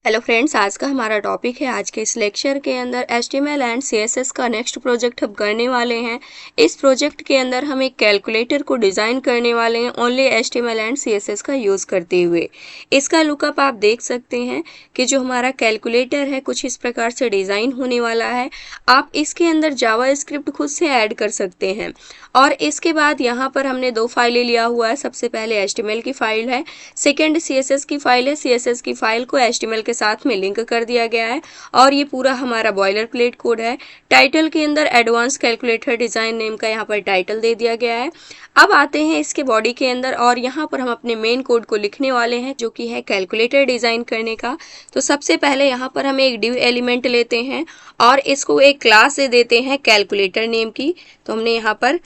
Hello friends, आज का हमारा टॉपिक है। आज के इस लेक्चर के अंदर HTML एंड CSS का नेक्स्ट प्रोजेक्ट हम करने वाले हैं। इस प्रोजेक्ट के अंदर हम एक कैलकुलेटर को डिज़ाइन करने वाले हैं ओनली HTML एंड CSS का यूज़ करते हुए। इसका लुकअप आप देख सकते हैं कि जो हमारा कैलकुलेटर है कुछ इस प्रकार से डिज़ाइन होने वाला है। आप इसके अंदर जावा स्क्रिप्ट खुद से ऐड कर सकते हैं। और इसके बाद यहाँ पर हमने दो फाइलें लिया हुआ है। सबसे पहले HTML की फाइल है, सेकेंड CSS की फाइल है। CSS की फाइल को HTML के साथ में लिंक कर दिया गया है और ये पूरा हमारा बॉयलर प्लेट कोड है। टाइटल के अंदर एडवांस कैलकुलेटर डिज़ाइन नेम का यहाँ पर टाइटल दे दिया गया है। अब आते हैं इसके बॉडी के अंदर और यहाँ पर हम अपने मेन कोड को लिखने वाले हैं जो कि है कैलकुलेटर डिज़ाइन करने का। तो सबसे पहले यहाँ पर हम एक डिव एलिमेंट लेते हैं और इसको एक क्लास दे देते हैं कैलकुलेटर नेम की। तो हमने यहाँ पर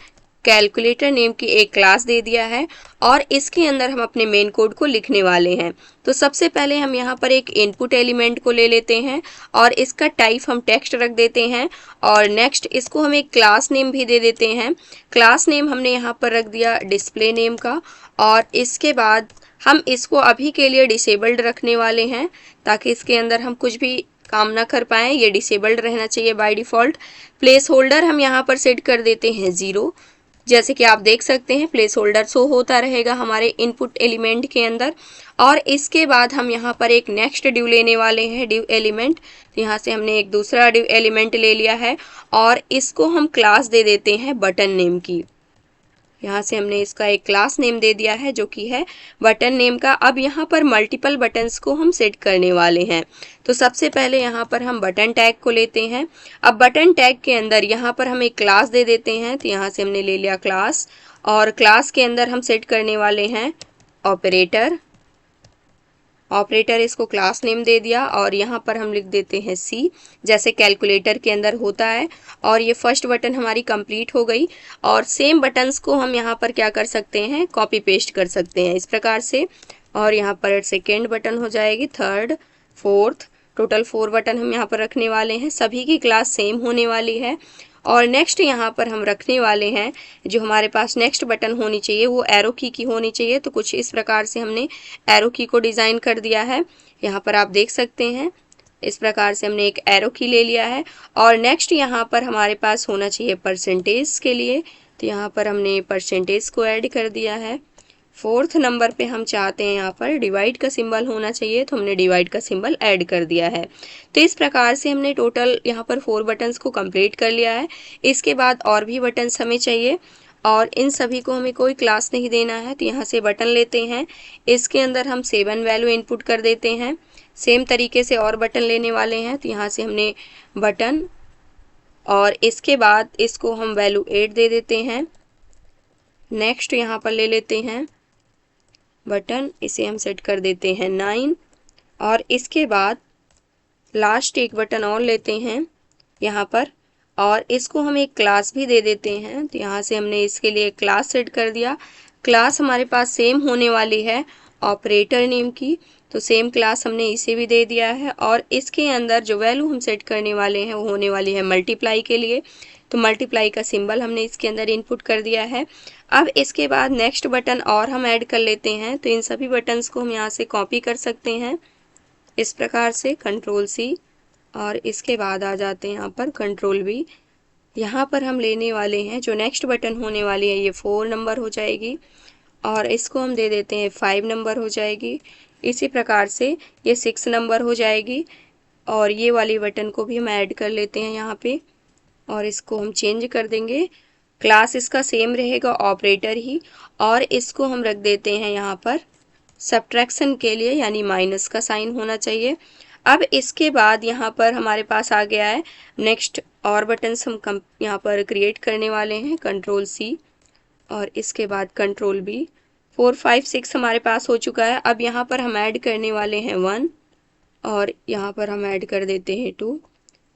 कैलकुलेटर नेम की एक क्लास दे दिया है और इसके अंदर हम अपने मेन कोड को लिखने वाले हैं। तो सबसे पहले हम यहाँ पर एक इनपुट एलिमेंट को ले लेते हैं और इसका टाइप हम टेक्स्ट रख देते हैं और नेक्स्ट इसको हम एक क्लास नेम भी दे देते हैं। क्लास नेम हमने यहाँ पर रख दिया डिस्प्ले नेम का और इसके बाद हम इसको अभी के लिए डिसेबल्ड रखने वाले हैं ताकि इसके अंदर हम कुछ भी काम ना कर पाएँ। ये डिसेबल्ड रहना चाहिए बाय डिफ़ॉल्ट। प्लेस होल्डर हम यहाँ पर सेट कर देते हैं 0। जैसे कि आप देख सकते हैं प्लेस होल्डर शो होता रहेगा हमारे इनपुट एलिमेंट के अंदर। और इसके बाद हम यहाँ पर एक नेक्स्ट डिव लेने वाले हैं, डिव एलिमेंट। यहाँ से हमने एक दूसरा डिव एलिमेंट ले लिया है और इसको हम क्लास दे देते हैं बटन नेम की। यहाँ से हमने इसका एक क्लास नेम दे दिया है जो कि है बटन नेम का। अब यहाँ पर मल्टीपल बटन्स को हम सेट करने वाले हैं। तो सबसे पहले यहाँ पर हम बटन टैग को लेते हैं। अब बटन टैग के अंदर यहाँ पर हम एक क्लास दे देते हैं। तो यहाँ से हमने ले लिया क्लास और क्लास के अंदर हम सेट करने वाले हैं ऑपरेटर। ऑपरेटर इसको क्लास नेम दे दिया और यहाँ पर हम लिख देते हैं C जैसे कैलकुलेटर के अंदर होता है। और ये फर्स्ट बटन हमारी कंप्लीट हो गई और सेम बटन्स को हम यहाँ पर क्या कर सकते हैं, कॉपी पेस्ट कर सकते हैं इस प्रकार से। और यहाँ पर सेकेंड बटन हो जाएगी, थर्ड, फोर्थ, टोटल 4 बटन हम यहाँ पर रखने वाले हैं। सभी की क्लास सेम होने वाली है। और नेक्स्ट यहाँ पर हम रखने वाले हैं जो हमारे पास नेक्स्ट बटन होनी चाहिए वो एरो की होनी चाहिए। तो कुछ इस प्रकार से हमने एरो की को डिज़ाइन कर दिया है। यहाँ पर आप देख सकते हैं इस प्रकार से हमने एक एरो की ले लिया है। और नेक्स्ट यहाँ पर हमारे पास होना चाहिए परसेंटेज के लिए। तो यहाँ पर हमने परसेंटेज को ऐड कर दिया है। फोर्थ नंबर पे हम चाहते हैं यहाँ पर डिवाइड का सिंबल होना चाहिए तो हमने डिवाइड का सिंबल ऐड कर दिया है। तो इस प्रकार से हमने टोटल यहाँ पर 4 बटन्स को कंप्लीट कर लिया है। इसके बाद और भी बटन्स हमें चाहिए और इन सभी को हमें कोई क्लास नहीं देना है। तो यहाँ से बटन लेते हैं, इसके अंदर हम 7 वैल्यू इनपुट कर देते हैं। सेम तरीके से और बटन लेने वाले हैं। तो यहाँ से हमने बटन और इसके बाद इसको हम वैल्यू 8 दे देते हैं। नेक्स्ट यहाँ पर ले लेते हैं बटन, इसे हम सेट कर देते हैं 9 और इसके बाद लास्ट एक बटन और लेते हैं यहाँ पर और इसको हम एक क्लास भी दे देते हैं। तो यहाँ से हमने इसके लिए क्लास सेट कर दिया। क्लास हमारे पास सेम होने वाली है ऑपरेटर नेम की। तो सेम क्लास हमने इसे भी दे दिया है और इसके अंदर जो वैल्यू हम सेट करने वाले हैं वो होने वाली है मल्टीप्लाई के लिए। तो मल्टीप्लाई का सिंबल हमने इसके अंदर इनपुट कर दिया है। अब इसके बाद नेक्स्ट बटन और हम ऐड कर लेते हैं। तो इन सभी बटन्स को हम यहाँ से कॉपी कर सकते हैं इस प्रकार से, कंट्रोल C और इसके बाद आ जाते हैं यहाँ पर कंट्रोल V। यहाँ पर हम लेने वाले हैं जो नेक्स्ट बटन होने वाली है ये 4 नंबर हो जाएगी और इसको हम दे देते हैं 5 नंबर हो जाएगी। इसी प्रकार से ये 6 नंबर हो जाएगी और ये वाली बटन को भी हम ऐड कर लेते हैं यहाँ पे और इसको हम चेंज कर देंगे। क्लास इसका सेम रहेगा ऑपरेटर ही और इसको हम रख देते हैं यहाँ पर सब्ट्रैक्शन के लिए, यानी माइनस का साइन होना चाहिए। अब इसके बाद यहाँ पर हमारे पास आ गया है नेक्स्ट और बटन्स हम यहाँ पर क्रिएट करने वाले हैं, कंट्रोल C और इसके बाद कंट्रोल V। 4 5 6 हमारे पास हो चुका है। अब यहाँ पर हम ऐड करने वाले हैं 1 और यहाँ पर हम ऐड कर देते हैं 2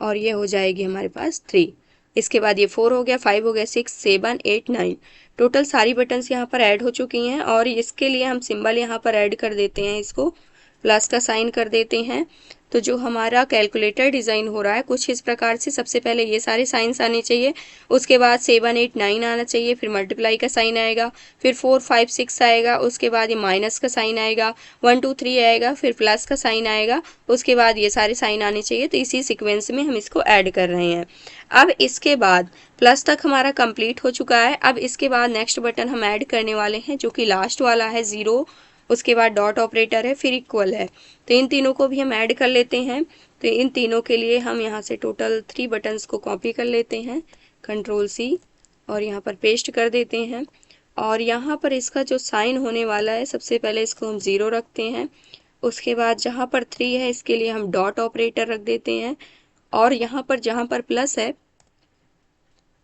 और ये हो जाएगी हमारे पास 3। इसके बाद ये 4 हो गया, 5 हो गया, 6 7 8 9। टोटल सारी बटन्स यहाँ पर ऐड हो चुकी हैं और इसके लिए हम सिंबल यहाँ पर ऐड कर देते हैं इसको प्लस का साइन कर देते हैं। तो जो हमारा कैलकुलेटर डिज़ाइन हो रहा है कुछ इस प्रकार से, सबसे पहले ये सारे साइंस आने चाहिए, उसके बाद 7 8 9 आना चाहिए, फिर मल्टीप्लाई का साइन आएगा, फिर 4 5 6 आएगा, उसके बाद ये माइनस का साइन आएगा, 1 2 3 आएगा, फिर प्लस का साइन आएगा, उसके बाद ये सारे साइन आने चाहिए। तो इसी सीक्वेंस में हम इसको ऐड कर रहे हैं। अब इसके बाद प्लस तक हमारा कंप्लीट हो चुका है। अब इसके बाद नेक्स्ट बटन हम ऐड करने वाले हैं जो कि लास्ट वाला है 0, उसके बाद डॉट ऑपरेटर है, फिर इक्वल है। तो इन तीनों को भी हम ऐड कर लेते हैं। तो इन तीनों के लिए हम यहाँ से टोटल 3 बटन्स को कॉपी कर लेते हैं, Ctrl+C, और यहाँ पर पेस्ट कर देते हैं। और यहाँ पर इसका जो साइन होने वाला है सबसे पहले इसको हम 0 रखते हैं, उसके बाद जहाँ पर 3 है इसके लिए हम डॉट ऑपरेटर रख देते हैं, और यहाँ पर जहाँ पर प्लस है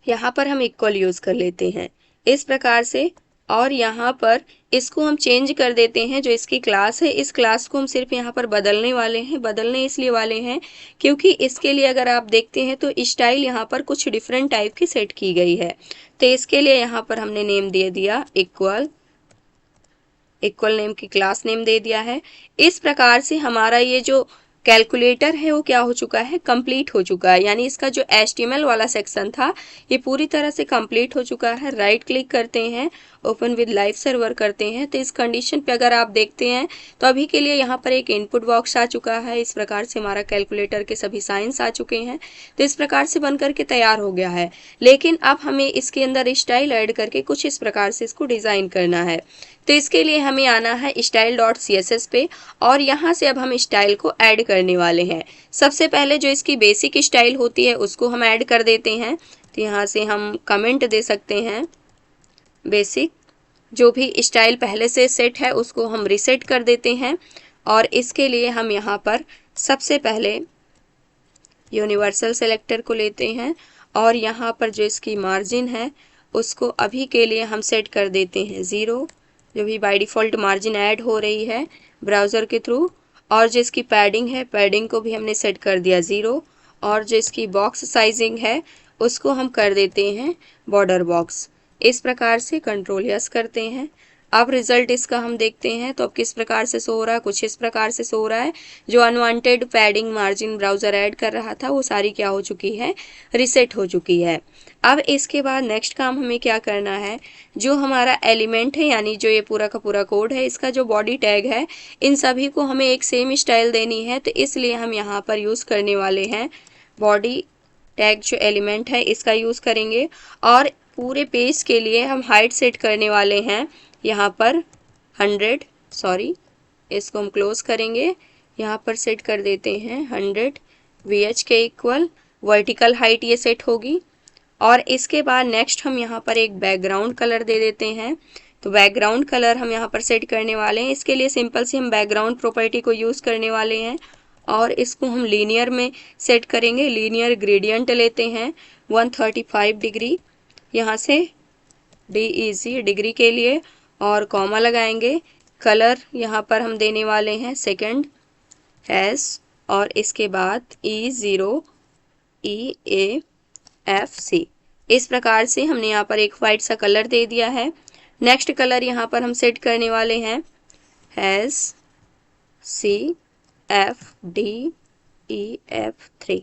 यहाँ पर हम इक्वल यूज़ कर लेते हैं इस प्रकार से। और यहाँ पर इसको हम चेंज कर देते हैं, जो इसकी क्लास है इस क्लास को हम सिर्फ यहाँ पर बदलने वाले हैं। बदलने इसलिए वाले हैं क्योंकि इसके लिए अगर आप देखते हैं तो स्टाइल यहाँ पर कुछ डिफरेंट टाइप की सेट की गई है। तो इसके लिए यहाँ पर हमने नेम दे दिया इक्वल नेम की क्लास नेम दे दिया है। इस प्रकार से हमारा ये जो कैलकुलेटर है वो क्या हो चुका है, कंप्लीट हो चुका है। यानी इसका जो HTML वाला सेक्शन था ये पूरी तरह से कंप्लीट हो चुका है। राइट क्लिक करते हैं, ओपन विद लाइव सर्वर करते हैं। तो इस कंडीशन पे अगर आप देखते हैं तो अभी के लिए यहाँ पर एक इनपुट बॉक्स आ चुका है। इस प्रकार से हमारा कैलकुलेटर के सभी साइंस आ चुके हैं। तो इस प्रकार से बन करके तैयार हो गया है। लेकिन अब हमें इसके अंदर स्टाइल ऐड करके कुछ इस प्रकार से इसको डिज़ाइन करना है। तो इसके लिए हमें आना है style.css पे, और यहाँ से अब हम स्टाइल को ऐड करने वाले हैं। सबसे पहले जो इसकी बेसिक स्टाइल होती है उसको हम ऐड कर देते हैं। तो यहाँ से हम कमेंट दे सकते हैं बेसिक, जो भी स्टाइल पहले से सेट है उसको हम रीसेट कर देते हैं। और इसके लिए हम यहाँ पर सबसे पहले यूनिवर्सल सेलेक्टर को लेते हैं, और यहाँ पर जो इसकी मार्जिन है उसको अभी के लिए हम सेट कर देते हैं 0, जो भी बाय डिफ़ॉल्ट मार्जिन ऐड हो रही है ब्राउज़र के थ्रू। और जो इसकी पैडिंग है, पैडिंग को भी हमने सेट कर दिया 0, और जो इसकी बॉक्स साइजिंग है उसको हम कर देते हैं बॉर्डर बॉक्स। इस प्रकार से Ctrl+S करते हैं। अब रिजल्ट इसका हम देखते हैं तो अब किस प्रकार से शो हो रहा है, कुछ इस प्रकार से शो हो रहा है। जो unwanted padding margin browser add कर रहा था वो सारी क्या हो चुकी है, रीसेट हो चुकी है। अब इसके बाद नेक्स्ट काम हमें क्या करना है, जो हमारा एलिमेंट है यानी जो ये पूरा का पूरा कोड है इसका जो बॉडी टैग है इन सभी को हमें एक सेम स्टाइल देनी है। तो इसलिए हम यहाँ पर यूज़ करने वाले हैं बॉडी टैग, जो एलिमेंट है इसका यूज़ करेंगे। और पूरे पेज के लिए हम हाइट सेट करने वाले हैं यहाँ पर 100, इसको हम क्लोज करेंगे, यहाँ पर सेट कर देते हैं 100 VH के इक्वल। वर्टिकल हाइट ये सेट होगी। और इसके बाद नेक्स्ट हम यहाँ पर एक बैकग्राउंड कलर दे देते हैं। तो बैकग्राउंड कलर हम यहाँ पर सेट करने वाले हैं। इसके लिए सिंपल सी हम बैकग्राउंड प्रॉपर्टी को यूज़ करने वाले हैं, और इसको हम लीनियर में सेट करेंगे। लीनियर ग्रेडियंट लेते हैं 135 डिग्री, यहाँ से DEG डिग्री के लिए, और कॉमा लगाएंगे। कलर यहाँ पर हम देने वाले हैं सेकंड S, और इसके बाद E0 EAFC। इस प्रकार से हमने यहाँ पर एक वाइट सा कलर दे दिया है। नेक्स्ट कलर यहाँ पर हम सेट करने वाले हैं CFDEF3।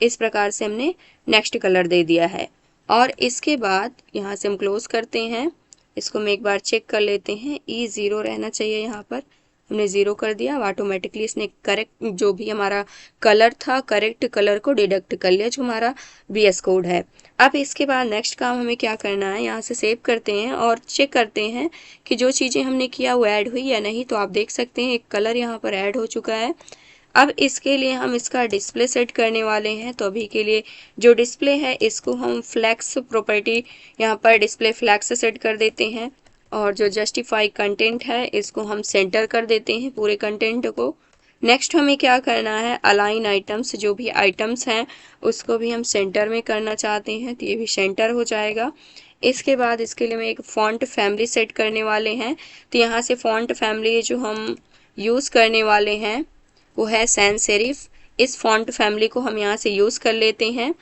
इस प्रकार से हमने नेक्स्ट कलर दे दिया है। और इसके बाद यहाँ से हम क्लोज करते हैं, इसको हम एक बार चेक कर लेते हैं। E0 रहना चाहिए, यहाँ पर हमने 0 कर दिया। ऑटोमेटिकली इसने करेक्ट जो भी हमारा कलर था करेक्ट कलर को डिडक्ट कर लिया, जो हमारा VS कोड है। अब इसके बाद नेक्स्ट काम हमें क्या करना है, यहाँ से सेव करते हैं और चेक करते हैं कि जो चीज़ें हमने किया वो ऐड हुई या नहीं। तो आप देख सकते हैं एक कलर यहाँ पर ऐड हो चुका है। अब इसके लिए हम इसका डिस्प्ले सेट करने वाले हैं। तो अभी के लिए जो डिस्प्ले है इसको हम फ्लैक्स प्रॉपर्टी यहाँ पर डिस्प्ले फ्लैक्स सेट कर देते हैं, और जो जस्टिफाई कंटेंट है इसको हम सेंटर कर देते हैं पूरे कंटेंट को। नेक्स्ट हमें क्या करना है, अलाइन आइटम्स, जो भी आइटम्स हैं उसको भी हम सेंटर में करना चाहते हैं, तो ये भी सेंटर हो जाएगा। इसके बाद इसके लिए हम एक फॉन्ट फैमिली सेट करने वाले हैं। तो यहाँ से फॉन्ट फैमिली जो हम यूज़ करने वाले हैं वो है सैंस सेरिफ। इस फॉन्ट फैमिली को हम यहाँ से यूज़ कर लेते हैं।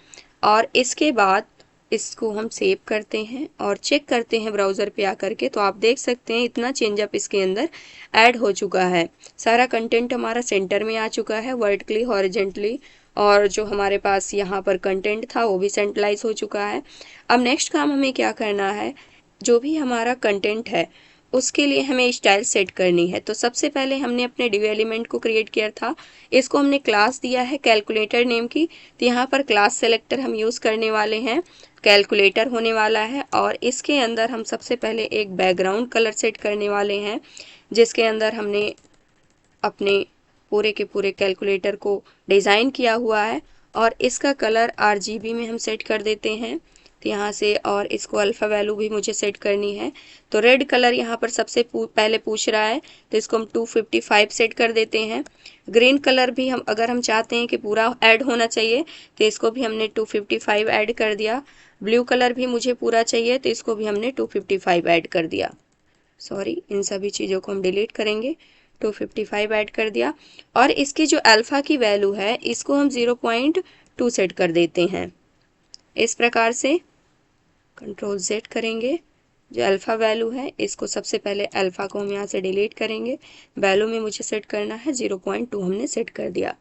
और इसके बाद इसको हम सेव करते हैं और चेक करते हैं ब्राउज़र पे आकर के, तो आप देख सकते हैं इतना चेंजअप इसके अंदर ऐड हो चुका है। सारा कंटेंट हमारा सेंटर में आ चुका है, वर्टिकली हॉरिजेंटली, और जो हमारे पास यहाँ पर कंटेंट था वो भी सेंट्रलाइज हो चुका है। अब नेक्स्ट काम हमें क्या करना है, जो भी हमारा कंटेंट है उसके लिए हमें स्टाइल सेट करनी है। तो सबसे पहले हमने अपने डिव एलिमेंट को क्रिएट किया था, इसको हमने क्लास दिया है कैलकुलेटर नेम की। तो यहाँ पर क्लास सेलेक्टर हम यूज़ करने वाले हैं, कैलकुलेटर होने वाला है, और इसके अंदर हम सबसे पहले एक बैकग्राउंड कलर सेट करने वाले हैं, जिसके अंदर हमने अपने पूरे के पूरे कैलकुलेटर को डिज़ाइन किया हुआ है, और इसका कलर RGB में हम सेट कर देते हैं। तो यहाँ से, और इसको अल्फ़ा वैल्यू भी मुझे सेट करनी है। तो रेड कलर यहाँ पर सबसे पहले पूछ रहा है, तो इसको हम 255 सेट कर देते हैं। ग्रीन कलर भी हम अगर हम चाहते हैं कि पूरा ऐड होना चाहिए, तो इसको भी हमने 255 ऐड कर दिया। ब्लू कलर भी मुझे पूरा चाहिए, तो इसको भी हमने 255 ऐड कर दिया। सॉरी, इन सभी चीज़ों को हम डिलीट करेंगे। 255 ऐड कर दिया, और इसकी जो अल्फ़ा की वैल्यू है इसको हम 0.2 सेट कर देते हैं। इस प्रकार से कंट्रोल Z करेंगे, जो अल्फ़ा वैल्यू है इसको सबसे पहले अल्फ़ा को हम यहाँ से डिलीट करेंगे। वैल्यू में मुझे सेट करना है 0.2, हमने सेट कर दिया।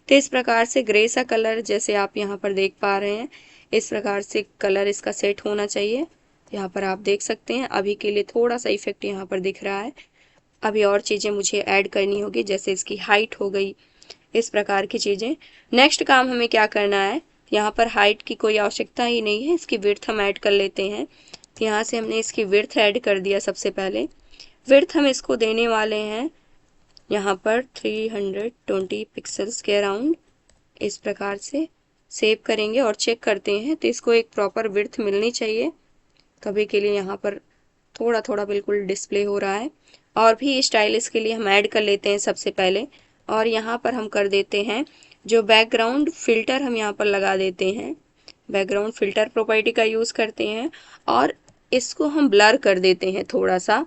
तो इस प्रकार से ग्रे सा कलर, जैसे आप यहाँ पर देख पा रहे हैं, इस प्रकार से कलर इसका सेट होना चाहिए। यहाँ पर आप देख सकते हैं, अभी के लिए थोड़ा सा इफेक्ट यहाँ पर दिख रहा है। अभी और चीज़ें मुझे ऐड करनी होगी, जैसे इसकी हाइट हो गई, इस प्रकार की चीज़ें। नेक्स्ट काम हमें क्या करना है, यहाँ पर हाइट की कोई आवश्यकता ही नहीं है, इसकी विड्थ हम ऐड कर लेते हैं। तो यहाँ से हमने इसकी विड्थ ऐड कर दिया। सबसे पहले विड्थ हम इसको देने वाले हैं यहाँ पर 320 पिक्सल्स के अराउंड। इस प्रकार से सेव करेंगे और चेक करते हैं, तो इसको एक प्रॉपर विड्थ मिलनी चाहिए। कभी के लिए यहाँ पर थोड़ा थोड़ा बिल्कुल डिस्प्ले हो रहा है। और भी स्टाइल इसके लिए हम ऐड कर लेते हैं सबसे पहले, और यहाँ पर हम कर देते हैं जो बैकग्राउंड फिल्टर हम यहाँ पर लगा देते हैं। बैकग्राउंड फिल्टर प्रॉपर्टी का यूज़ करते हैं, और इसको हम ब्लर कर देते हैं थोड़ा सा।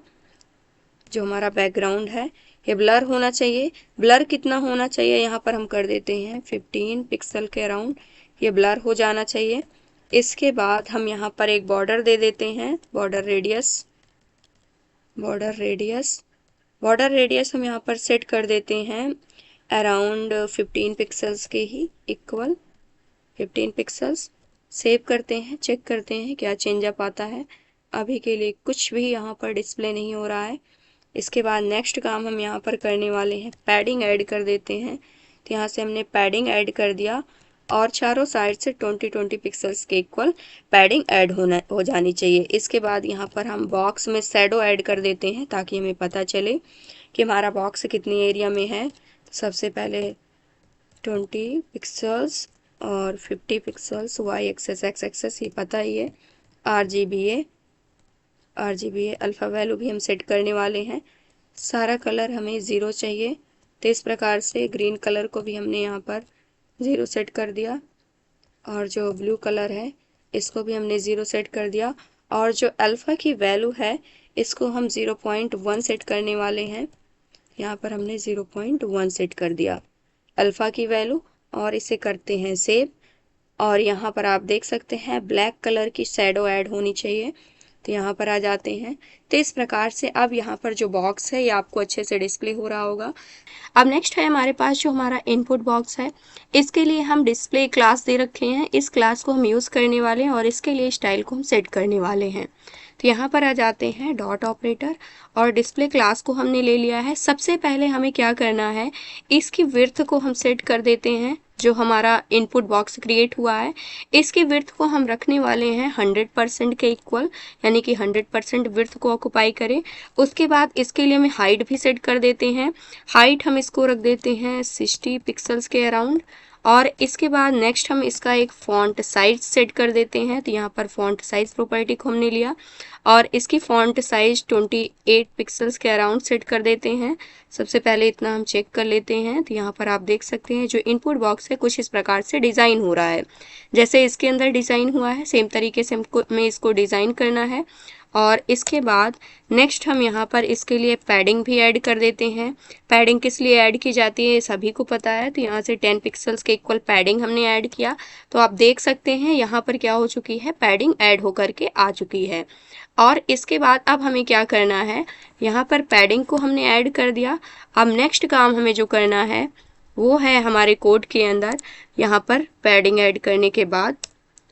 जो हमारा बैकग्राउंड है ये ब्लर होना चाहिए। ब्लर कितना होना चाहिए, यहाँ पर हम कर देते हैं 15 पिक्सल के अराउंड, ये ब्लर हो जाना चाहिए। इसके बाद हम यहाँ पर एक बॉर्डर दे देते हैं, बॉर्डर रेडियस हम यहाँ पर सेट कर देते हैं अराउंड 15 पिक्सल्स के ही इक्वल, 15 पिक्सल्स। सेव करते हैं, चेक करते हैं क्या चेंजअप आता है। अभी के लिए कुछ भी यहाँ पर डिस्प्ले नहीं हो रहा है। इसके बाद नेक्स्ट काम हम यहाँ पर करने वाले हैं, पैडिंग ऐड कर देते हैं। तो यहाँ से हमने पैडिंग ऐड कर दिया, और चारों साइड से 20-20 पिक्सल्स के इक्वल पैडिंग ऐड हो जानी चाहिए। इसके बाद यहाँ पर हम बॉक्स में शैडो ऐड कर देते हैं, ताकि हमें पता चले कि हमारा बॉक्स कितनी एरिया में है। सबसे पहले 20 पिक्सल्स और 50 pixels, Y axis X axis ये पता ही है। RGBA अल्फ़ा वैल्यू भी हम सेट करने वाले हैं। सारा कलर हमें 0 चाहिए, तो इस प्रकार से ग्रीन कलर को भी हमने यहाँ पर 0 सेट कर दिया, और जो ब्लू कलर है इसको भी हमने 0 सेट कर दिया, और जो अल्फ़ा की वैल्यू है इसको हम 0.1 सेट करने वाले हैं। यहाँ पर हमने 0.1 सेट कर दिया अल्फ़ा की वैल्यू, और इसे करते हैं सेव। और यहाँ पर आप देख सकते हैं ब्लैक कलर की शैडो ऐड होनी चाहिए, तो यहाँ पर आ जाते हैं। तो इस प्रकार से अब यहाँ पर जो बॉक्स है ये आपको अच्छे से डिस्प्ले हो रहा होगा। अब नेक्स्ट है हमारे पास जो हमारा इनपुट बॉक्स है, इसके लिए हम डिस्प्ले क्लास दे रखे हैं। इस क्लास को हम यूज़ करने वाले हैं, और इसके लिए स्टाइल को हम सेट करने वाले हैं। तो यहाँ पर आ जाते हैं डॉट ऑपरेटर, और डिस्प्ले क्लास को हमने ले लिया है। सबसे पहले हमें क्या करना है, इसकी विड्थ को हम सेट कर देते हैं। जो हमारा इनपुट बॉक्स क्रिएट हुआ है इसकी विड्थ को हम रखने वाले हैं 100% के इक्वल, यानी कि 100% विड्थ को ऑक्युपाई करें। उसके बाद इसके लिए हमें हाइट भी सेट कर देते हैं। हाइट हम इसको रख देते हैं 60 पिक्सल्स के अराउंड, और इसके बाद नेक्स्ट हम इसका एक फॉन्ट साइज सेट कर देते हैं। तो यहाँ पर फॉन्ट साइज प्रॉपर्टी को हमने लिया, और इसकी फॉन्ट साइज 28 पिक्सल्स के अराउंड सेट कर देते हैं। सबसे पहले इतना हम चेक कर लेते हैं। तो यहाँ पर आप देख सकते हैं जो इनपुट बॉक्स है कुछ इस प्रकार से डिज़ाइन हो रहा है। जैसे इसके अंदर डिज़ाइन हुआ है सेम तरीके से हमें इसको डिज़ाइन करना है, और इसके बाद नेक्स्ट हम यहाँ पर इसके लिए पैडिंग भी ऐड कर देते हैं। पैडिंग किस लिए ऐड की जाती है ये सभी को पता है, तो यहाँ से 10 पिक्सल्स के इक्वल पैडिंग हमने ऐड किया। तो आप देख सकते हैं यहाँ पर क्या हो चुकी है, पैडिंग ऐड होकर के आ चुकी है। और इसके बाद अब हमें क्या करना है, यहाँ पर पैडिंग को हमने ऐड कर दिया। अब नेक्स्ट काम हमें जो करना है वो है हमारे कोड के अंदर यहाँ पर पैडिंग ऐड करने के बाद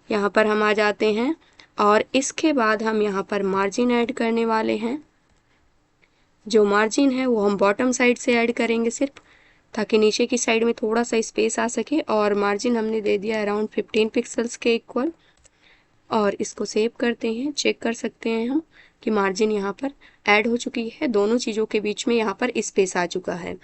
यहाँ पर हम आ जाते हैं और इसके बाद हम यहाँ पर मार्जिन ऐड करने वाले हैं। जो मार्जिन है वो हम बॉटम साइड से ऐड करेंगे सिर्फ, ताकि नीचे की साइड में थोड़ा सा स्पेस आ सके। और मार्जिन हमने दे दिया अराउंड 15 पिक्सल्स के इक्वल। और इसको सेव करते हैं, चेक कर सकते हैं हम कि मार्जिन यहाँ पर ऐड हो चुकी है, दोनों चीज़ों के बीच में यहाँ पर स्पेस आ चुका है।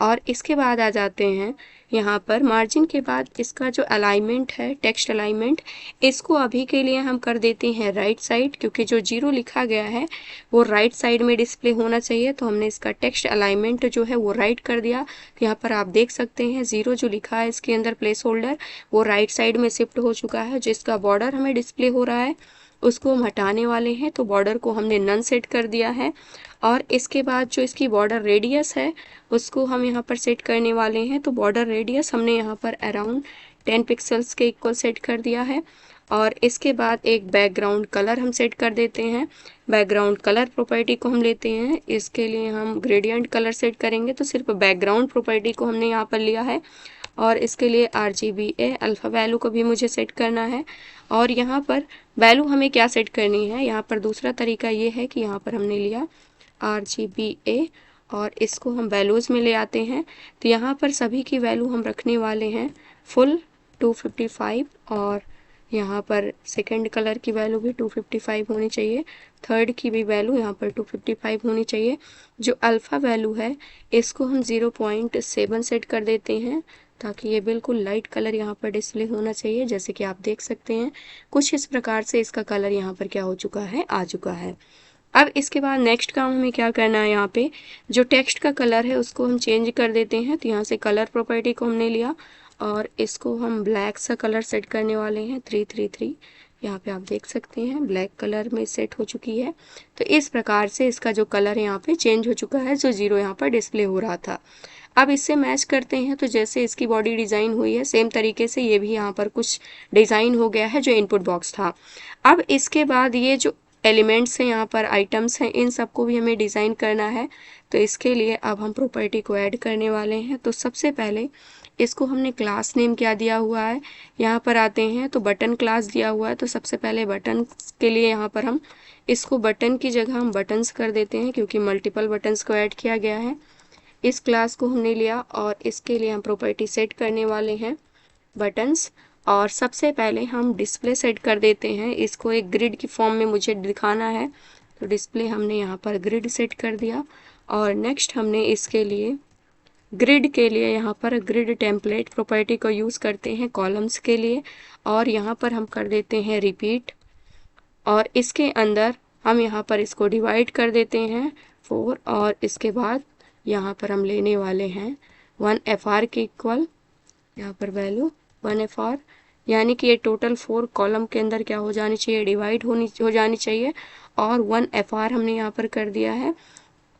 और इसके बाद आ जाते हैं यहाँ पर मार्जिन के बाद इसका जो अलाइनमेंट है, टेक्स्ट अलाइनमेंट, इसको अभी के लिए हम कर देते हैं राइट साइड, क्योंकि जो 0 लिखा गया है वो राइट साइड में डिस्प्ले होना चाहिए। तो हमने इसका टेक्स्ट अलाइनमेंट जो है वो राइट कर दिया। तो यहाँ पर आप देख सकते हैं 0 जो लिखा है इसके अंदर प्लेस होल्डर वो राइट साइड में शिफ्ट हो चुका है। जिसका बॉर्डर हमें डिस्प्ले हो रहा है उसको हम हटाने वाले हैं, तो बॉर्डर को हमने नन सेट कर दिया है। और इसके बाद जो इसकी बॉर्डर रेडियस है उसको हम यहाँ पर सेट करने वाले हैं। तो बॉर्डर रेडियस हमने यहाँ पर अराउंड 10 पिक्सल्स के इक्वल सेट कर दिया है। और इसके बाद एक बैकग्राउंड कलर हम सेट कर देते हैं। बैकग्राउंड कलर प्रॉपर्टी को हम लेते हैं, इसके लिए हम ग्रेडियंट कलर सेट करेंगे। तो सिर्फ बैकग्राउंड प्रॉपर्टी को हमने यहाँ पर लिया है। और इसके लिए RGBA अल्फ़ा वैल्यू को भी मुझे सेट करना है। और यहाँ पर वैल्यू हमें क्या सेट करनी है, यहाँ पर दूसरा तरीका ये है कि यहाँ पर हमने लिया RGBA और इसको हम वैल्यूज़ में ले आते हैं। तो यहाँ पर सभी की वैल्यू हम रखने वाले हैं फुल 255 और यहाँ पर सेकंड कलर की वैल्यू भी 255 होनी चाहिए, थर्ड की भी वैल्यू यहाँ पर 255 होनी चाहिए। जो अल्फ़ा वैल्यू है इसको हम 0.7 सेट कर देते हैं, ताकि ये बिल्कुल लाइट कलर यहाँ पर डिस्प्ले होना चाहिए। जैसे कि आप देख सकते हैं कुछ इस प्रकार से इसका कलर यहाँ पर क्या हो चुका है, आ चुका है। अब इसके बाद नेक्स्ट काम हमें क्या करना है, यहाँ पे जो टेक्स्ट का कलर है उसको हम चेंज कर देते हैं। तो यहाँ से कलर प्रॉपर्टी को हमने लिया और इसको हम ब्लैक सा कलर सेट करने वाले हैं 333। यहाँ पे आप देख सकते हैं ब्लैक कलर में सेट हो चुकी है। तो इस प्रकार से इसका जो कलर यहाँ पे चेंज हो चुका है, जो 0 यहाँ पर डिस्प्ले हो रहा था। अब इससे मैच करते हैं, तो जैसे इसकी बॉडी डिज़ाइन हुई है सेम तरीके से ये भी यहाँ पर कुछ डिज़ाइन हो गया है जो इनपुट बॉक्स था। अब इसके बाद ये जो एलिमेंट्स हैं, यहाँ पर आइटम्स हैं, इन सबको भी हमें डिज़ाइन करना है। तो इसके लिए अब हम प्रॉपर्टी को ऐड करने वाले हैं। तो सबसे पहले इसको हमने क्लास नेम क्या दिया हुआ है, यहाँ पर आते हैं तो बटन क्लास दिया हुआ है। तो सबसे पहले बटन के लिए यहाँ पर हम इसको बटन की जगह हम बटन्स कर देते हैं, क्योंकि मल्टीपल बटन्स को ऐड किया गया है। इस क्लास को हमने लिया और इसके लिए हम प्रॉपर्टी सेट करने वाले हैं बटन्स। और सबसे पहले हम डिस्प्ले सेट कर देते हैं, इसको एक ग्रिड की फॉर्म में मुझे दिखाना है। तो डिस्प्ले हमने यहाँ पर ग्रिड सेट कर दिया। और नेक्स्ट हमने इसके लिए ग्रिड के लिए यहाँ पर ग्रिड टेम्पलेट प्रॉपर्टी को यूज़ करते हैं कॉलम्स के लिए। और यहाँ पर हम कर देते हैं रिपीट और इसके अंदर हम यहाँ पर इसको डिवाइड कर देते हैं 4 और इसके बाद यहाँ पर हम लेने वाले हैं 1 FR के इक्वल, यहाँ पर वैल्यू 1 FR, यानी कि ये टोटल 4 कॉलम के अंदर क्या हो जानी चाहिए, डिवाइड हो जानी चाहिए। और 1 FR हमने यहाँ पर कर दिया है।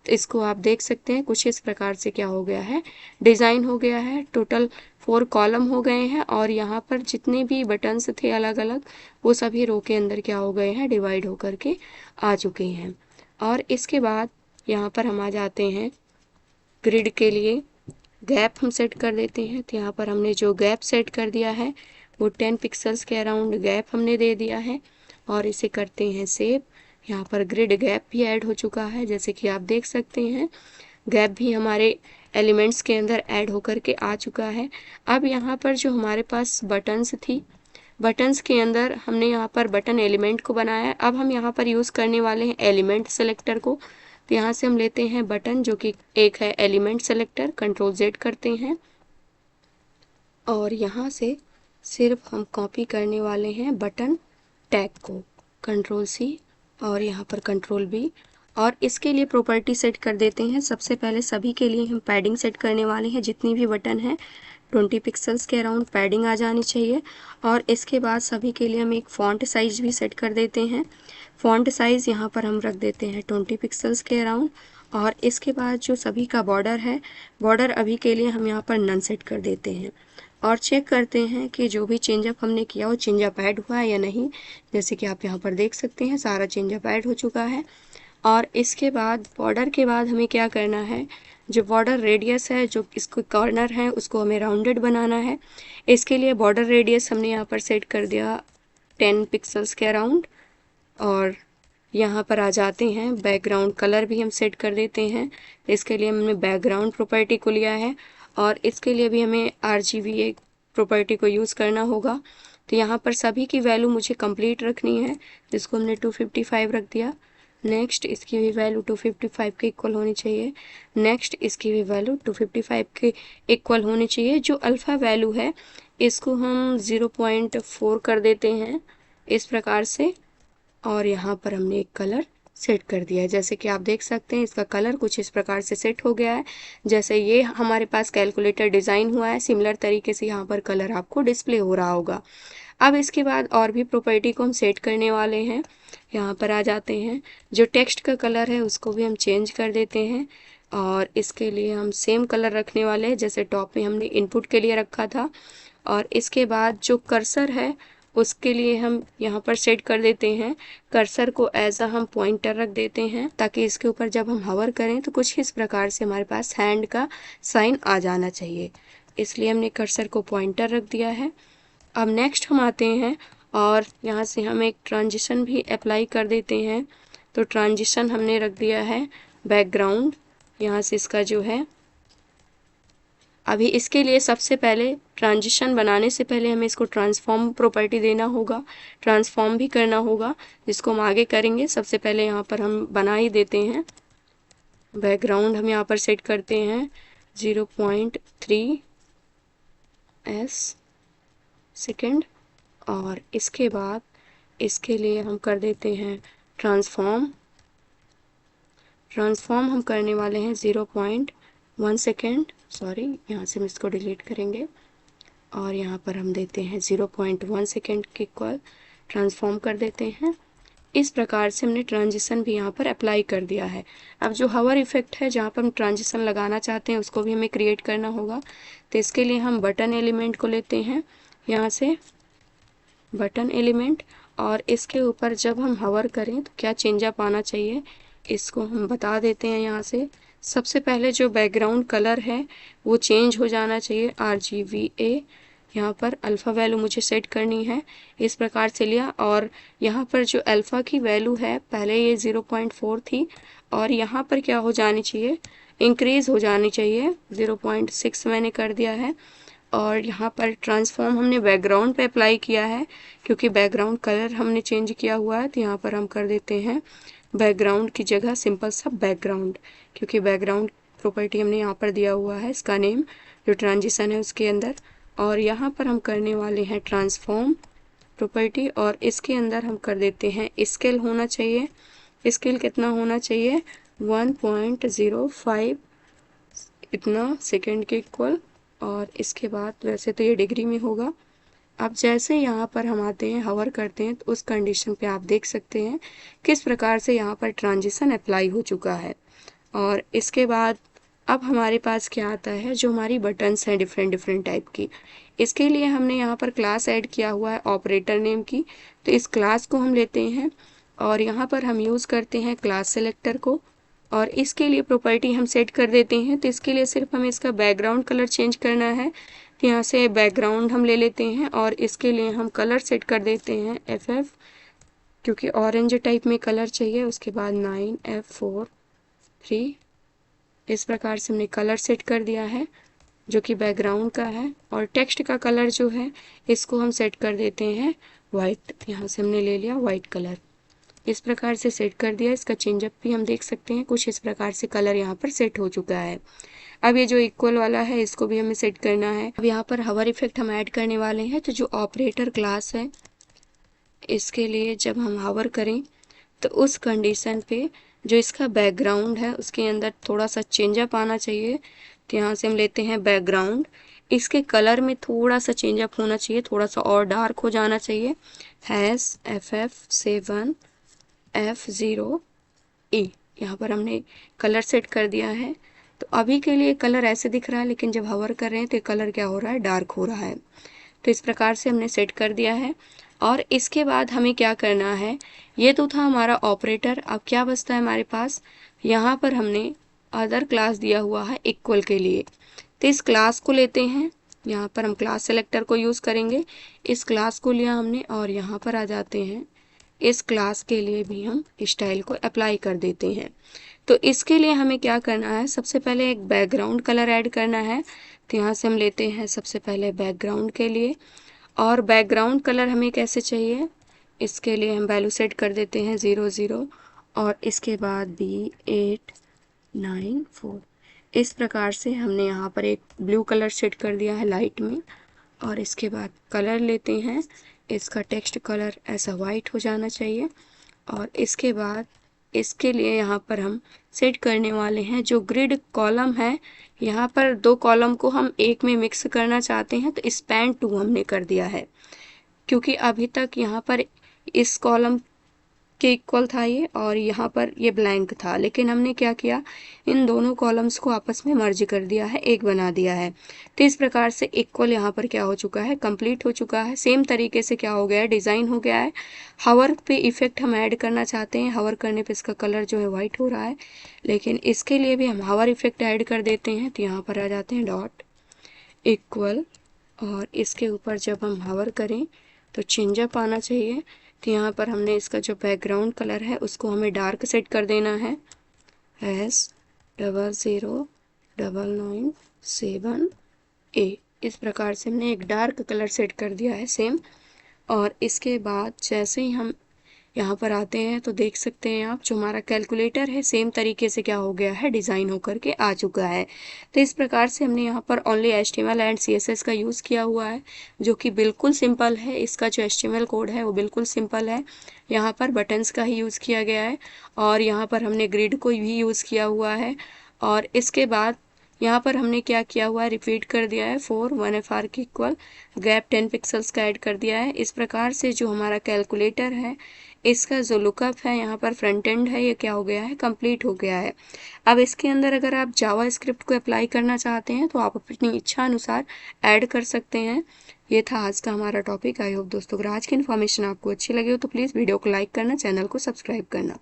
तो इसको आप देख सकते हैं कुछ इस प्रकार से क्या हो गया है, डिज़ाइन हो गया है। टोटल 4 कॉलम हो गए हैं और यहाँ पर जितने भी बटन्स थे अलग अलग वो सभी रो के अंदर क्या हो गए हैं, डिवाइड होकर के आ चुके हैं। और इसके बाद यहाँ पर हम आ जाते हैं ग्रिड के लिए गैप हम सेट कर देते हैं। तो यहाँ पर हमने जो गैप सेट कर दिया है वो 10 पिक्सल्स के अराउंड गैप हमने दे दिया है और इसे करते हैं सेव। यहाँ पर ग्रिड गैप भी ऐड हो चुका है, जैसे कि आप देख सकते हैं गैप भी हमारे एलिमेंट्स के अंदर ऐड होकर के आ चुका है। अब यहाँ पर जो हमारे पास बटन्स थी, बटन्स के अंदर हमने यहाँ पर बटन एलिमेंट को बनाया है। अब हम यहाँ पर यूज़ करने वाले हैं एलिमेंट सेलेक्टर को। तो यहाँ से हम लेते हैं बटन जो कि एक है एलिमेंट सेलेक्टर, Ctrl+Z करते हैं और यहाँ से सिर्फ हम कॉपी करने वाले हैं बटन टैग को, Ctrl+C और यहाँ पर Ctrl+V। और इसके लिए प्रॉपर्टी सेट कर देते हैं। सबसे पहले सभी के लिए हम पैडिंग सेट करने वाले हैं, जितनी भी बटन है 20 पिक्सल्स के अराउंड पैडिंग आ जानी चाहिए। और इसके बाद सभी के लिए हम एक फ़ॉन्ट साइज़ भी सेट कर देते हैं। फ़ॉन्ट साइज़ यहाँ पर हम रख देते हैं 20 पिक्सल्स के अराउंड। और इसके बाद जो सभी का बॉर्डर है, बॉर्डर अभी के लिए हम यहाँ पर नन सेट कर देते हैं और चेक करते हैं कि जो भी चेंजअप हमने किया वो चेंजअप ऐड हुआ है या नहीं। जैसे कि आप यहाँ पर देख सकते हैं सारा चेंजअप ऐड हो चुका है। और इसके बाद बॉर्डर के बाद हमें क्या करना है, जो बॉर्डर रेडियस है, जो इसको कॉर्नर है, उसको हमें राउंडेड बनाना है। इसके लिए बॉर्डर रेडियस हमने यहाँ पर सेट कर दिया 10 पिक्सल्स के अराउंड। और यहाँ पर आ जाते हैं, बैकग्राउंड कलर भी हम सेट कर देते हैं। इसके लिए हमने बैकग्राउंड प्रॉपर्टी को लिया है और इसके लिए भी हमें RGBA प्रॉपर्टी को यूज़ करना होगा। तो यहाँ पर सभी की वैल्यू मुझे कंप्लीट रखनी है, जिसको हमने 255 रख दिया। नेक्स्ट इसकी भी वैल्यू 255 के इक्वल होनी चाहिए। नेक्स्ट इसकी भी वैल्यू 255 के इक्वल होनी चाहिए। जो अल्फ़ा वैल्यू है इसको हम 0.4 कर देते हैं इस प्रकार से। और यहाँ पर हमने एक कलर सेट कर दिया है। जैसे कि आप देख सकते हैं इसका कलर कुछ इस प्रकार से सेट हो गया है। जैसे ये हमारे पास कैलकुलेटर डिज़ाइन हुआ है, सिमिलर तरीके से यहाँ पर कलर आपको डिस्प्ले हो रहा होगा। अब इसके बाद और भी प्रॉपर्टी को हम सेट करने वाले हैं। यहाँ पर आ जाते हैं, जो टेक्स्ट का कलर है उसको भी हम चेंज कर देते हैं। और इसके लिए हम सेम कलर रखने वाले हैं जैसे टॉप में हमने इनपुट के लिए रखा था। और इसके बाद जो कर्सर है उसके लिए हम यहाँ पर सेट कर देते हैं, कर्सर को एज अ हम पॉइंटर रख देते हैं ताकि इसके ऊपर जब हम हवर करें तो कुछ इस प्रकार से हमारे पास हैंड का साइन आ जाना चाहिए। इसलिए हमने कर्सर को पॉइंटर रख दिया है। अब नेक्स्ट हम आते हैं और यहाँ से हम एक ट्रांजिशन भी अप्लाई कर देते हैं। तो ट्रांजिशन हमने रख दिया है बैकग्राउंड, यहाँ से इसका जो है। अभी इसके लिए सबसे पहले ट्रांजिशन बनाने से पहले हमें इसको ट्रांसफॉर्म प्रॉपर्टी देना होगा, ट्रांसफॉर्म भी करना होगा, जिसको हम आगे करेंगे। सबसे पहले यहाँ पर हम बना ही देते हैं। बैकग्राउंड हम यहाँ पर सेट करते हैं 0.3 सेकेंड। और इसके बाद इसके लिए हम कर देते हैं ट्रांसफॉर्म हम करने वाले हैं 0.1 सेकेंड। सॉरी, यहाँ से हम इसको डिलीट करेंगे और यहाँ पर हम देते हैं 0.1 सेकेंड के इक्वल ट्रांसफॉर्म कर देते हैं। इस प्रकार से हमने ट्रांजिशन भी यहाँ पर अप्लाई कर दिया है। अब जो हवर इफेक्ट है जहाँ पर हम ट्रांजिशन लगाना चाहते हैं उसको भी हमें क्रिएट करना होगा। तो इसके लिए हम बटन एलिमेंट को लेते हैं, यहाँ से बटन एलिमेंट, और इसके ऊपर जब हम हवर करें तो क्या चेंजअप आना चाहिए इसको हम बता देते हैं। यहाँ से सबसे पहले जो बैकग्राउंड कलर है वो चेंज हो जाना चाहिए RGBA। यहाँ पर अल्फ़ा वैल्यू मुझे सेट करनी है, इस प्रकार से लिया। और यहाँ पर जो अल्फ़ा की वैल्यू है पहले ये 0.4 थी और यहाँ पर क्या हो जानी चाहिए, इंक्रीज़ हो जानी चाहिए, 0.6 मैंने कर दिया है। और यहाँ पर ट्रांसफॉर्म हमने बैकग्राउंड पे अप्लाई किया है क्योंकि बैकग्राउंड कलर हमने चेंज किया हुआ है। तो यहाँ पर हम कर देते हैं बैकग्राउंड की जगह सिंपल सा बैकग्राउंड, क्योंकि बैकग्राउंड प्रॉपर्टी हमने यहाँ पर दिया हुआ है इसका नेम जो ट्रांजिशन है उसके अंदर। और यहाँ पर हम करने वाले हैं ट्रांसफॉर्म प्रॉपर्टी और इसके अंदर हम कर देते हैं स्केल होना चाहिए। स्केल कितना होना चाहिए, 1.05 इतना सेकेंड के इक्वल। और इसके बाद वैसे तो ये डिग्री में होगा। अब जैसे यहाँ पर हम आते हैं हवर करते हैं तो उस कंडीशन पे आप देख सकते हैं किस प्रकार से यहाँ पर ट्रांजिशन अप्लाई हो चुका है। और इसके बाद अब हमारे पास क्या आता है, जो हमारी बटन्स हैं डिफरेंट टाइप की, इसके लिए हमने यहाँ पर क्लास ऐड किया हुआ है ऑपरेटर नेम की। तो इस क्लास को हम लेते हैं और यहाँ पर हम यूज़ करते हैं क्लास सेलेक्टर को और इसके लिए प्रॉपर्टी हम सेट कर देते हैं। तो इसके लिए सिर्फ हमें इसका बैकग्राउंड कलर चेंज करना है। तो यहाँ से बैकग्राउंड हम ले लेते हैं और इसके लिए हम कलर सेट कर देते हैं FF, क्योंकि ऑरेंज टाइप में कलर चाहिए। उसके बाद 9F43 इस प्रकार से हमने कलर सेट कर दिया है जो कि बैकग्राउंड का है। और टेक्स्ट का कलर जो है इसको हम सेट कर देते हैं वाइट, यहाँ से हमने ले लिया वाइट कलर। इस प्रकार से सेट कर दिया। इसका चेंजअप भी हम देख सकते हैं, कुछ इस प्रकार से कलर यहाँ पर सेट हो चुका है। अब ये जो इक्वल वाला है इसको भी हमें सेट करना है। अब यहाँ पर हवर इफेक्ट हम ऐड करने वाले हैं। तो जो ऑपरेटर क्लास है इसके लिए जब हम हवर करें तो उस कंडीशन पे जो इसका बैकग्राउंड है उसके अंदर थोड़ा सा चेंजअप आना चाहिए। तो यहाँ से हम लेते हैं बैकग्राउंड, इसके कलर में थोड़ा सा चेंज अप होना चाहिए, थोड़ा सा और डार्क हो जाना चाहिए। FF7F0E यहाँ पर हमने कलर सेट कर दिया है। तो अभी के लिए कलर ऐसे दिख रहा है, लेकिन जब हवर कर रहे हैं तो कलर क्या हो रहा है, डार्क हो रहा है। तो इस प्रकार से हमने सेट कर दिया है। और इसके बाद हमें क्या करना है, ये तो था हमारा ऑपरेटर। अब क्या बचता है हमारे पास, यहाँ पर हमने अदर क्लास दिया हुआ है इक्वल के लिए। तो इस क्लास को लेते हैं, यहाँ पर हम क्लास सेलेक्टर को यूज़ करेंगे। इस क्लास को लिया हमने और यहाँ पर आ जाते हैं। इस क्लास के लिए भी हम स्टाइल को अप्लाई कर देते हैं। तो इसके लिए हमें क्या करना है, सबसे पहले एक बैकग्राउंड कलर ऐड करना है। तो यहाँ से हम लेते हैं सबसे पहले बैकग्राउंड के लिए। और बैकग्राउंड कलर हमें कैसे चाहिए, इसके लिए हम वैल्यू सेट कर देते हैं 00 और इसके बाद B894। इस प्रकार से हमने यहाँ पर एक ब्लू कलर सेट कर दिया है लाइट में। और इसके बाद कलर लेते हैं, इसका टेक्स्ट कलर ऐसा वाइट हो जाना चाहिए। और इसके बाद इसके लिए यहाँ पर हम सेट करने वाले हैं जो ग्रिड कॉलम है, यहाँ पर 2 कॉलम को हम एक में मिक्स करना चाहते हैं, तो स्पैन 2 हमने कर दिया है। क्योंकि अभी तक यहाँ पर इस कॉलम के इक्वल था ये, और यहाँ पर ये ब्लैंक था, लेकिन हमने क्या किया, इन दोनों कॉलम्स को आपस में मर्ज कर दिया है, एक बना दिया है। तो इस प्रकार से इक्वल यहाँ पर क्या हो चुका है, कंप्लीट हो चुका है। सेम तरीके से क्या हो गया है, डिज़ाइन हो गया है। हावर पे इफेक्ट हम ऐड करना चाहते हैं, हावर करने पे इसका कलर जो है वाइट हो रहा है, लेकिन इसके लिए भी हम हावर इफेक्ट ऐड कर देते हैं। तो यहाँ पर आ जाते हैं डॉट इक्वल, और इसके ऊपर जब हम हावर करें तो चेंजअप आना चाहिए। तो यहाँ पर हमने इसका जो बैकग्राउंड कलर है उसको हमें डार्क सेट कर देना है, S009997A। इस प्रकार से हमने एक डार्क कलर सेट कर दिया है सेम। और इसके बाद जैसे ही हम यहाँ पर आते हैं तो देख सकते हैं आप, जो हमारा कैलकुलेटर है सेम तरीके से क्या हो गया है, डिज़ाइन होकर के आ चुका है। तो इस प्रकार से हमने यहाँ पर ओनली HTML एंड CSS का यूज़ किया हुआ है, जो कि बिल्कुल सिंपल है। इसका जो HTML कोड है वो बिल्कुल सिंपल है। यहाँ पर बटन्स का ही यूज़ किया गया है, और यहाँ पर हमने ग्रिड को भी यूज़ किया हुआ है। और इसके बाद यहाँ पर हमने क्या किया हुआ है, रिपीट कर दिया है 4 1FR के इक्वल, गैप 10 पिक्सल्स का ऐड कर दिया है। इस प्रकार से जो हमारा कैलकुलेटर है, इसका जो लुकअप है यहाँ पर फ्रंट एंड है, ये क्या हो गया है, कंप्लीट हो गया है। अब इसके अंदर अगर आप जावा स्क्रिप्ट को अप्लाई करना चाहते हैं तो आप अपनी इच्छा अनुसार ऐड कर सकते हैं। ये था आज का हमारा टॉपिक। आई होप दोस्तों अगर आज की इन्फॉर्मेशन आपको अच्छी लगी हो तो प्लीज़ वीडियो को लाइक करना, चैनल को सब्सक्राइब करना।